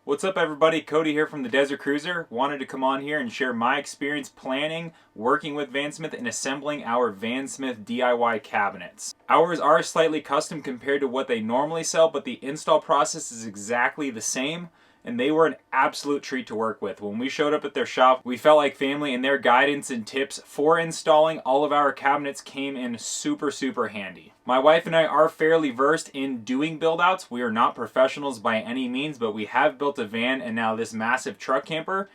What's up everybody, Cody here from the Desert Cruiser. Wanted to come on here and share my experience planning, working with Vansmith, and assembling our Vansmith DIY cabinets. Ours are slightly custom compared to what they normally sell, but the install process is exactly the same, and they were an absolute treat to work with. When we showed up at their shop, we felt like family, and their guidance and tips for installing all of our cabinets came in super handy. My wife and I are fairly versed in doing build outs. We are not professionals by any means, but we have built a van and now this massive truck camper.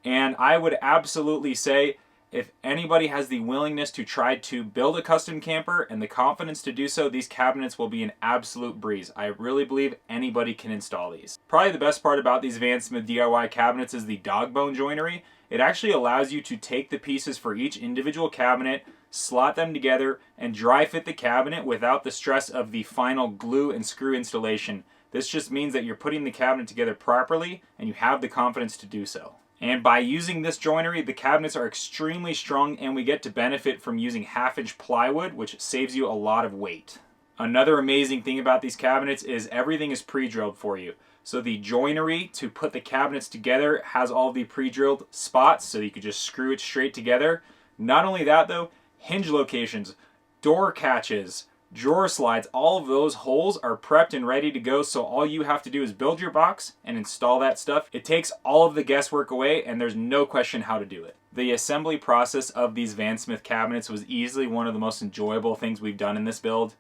And I would absolutely say if anybody has the willingness to try to build a custom camper and the confidence to do so, these cabinets will be an absolute breeze. I really believe anybody can install these. Probably the best part about these Vansmith DIY cabinets is the dog bone joinery. It actually allows you to take the pieces for each individual cabinet, slot them together, and dry fit the cabinet without the stress of the final glue and screw installation. This just means that you're putting the cabinet together properly and you have the confidence to do so. And by using this joinery, the cabinets are extremely strong and we get to benefit from using 1/2-inch plywood, which saves you a lot of weight. Another amazing thing about these cabinets is everything is pre-drilled for you. So the joinery to put the cabinets together has all the pre-drilled spots, so you could just screw it straight together. Not only that though, hinge locations, door catches, drawer slides, all of those holes are prepped and ready to go, so all you have to do is build your box and install that stuff. It takes all of the guesswork away and there's no question how to do it. The assembly process of these Vansmith cabinets was easily one of the most enjoyable things we've done in this build.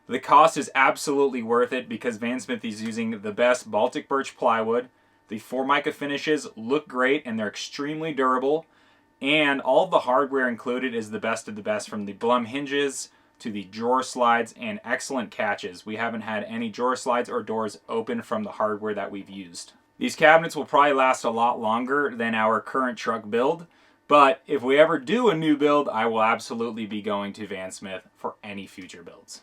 The cost is absolutely worth it because Vansmith is using the best Baltic birch plywood. The Formica finishes look great and they're extremely durable. And all of the hardware included is the best of the best, from the Blum hinges to the drawer slides and excellent catches. We haven't had any drawer slides or doors open from the hardware that we've used. These cabinets will probably last a lot longer than our current truck build, but if we ever do a new build, I will absolutely be going to Vansmith for any future builds.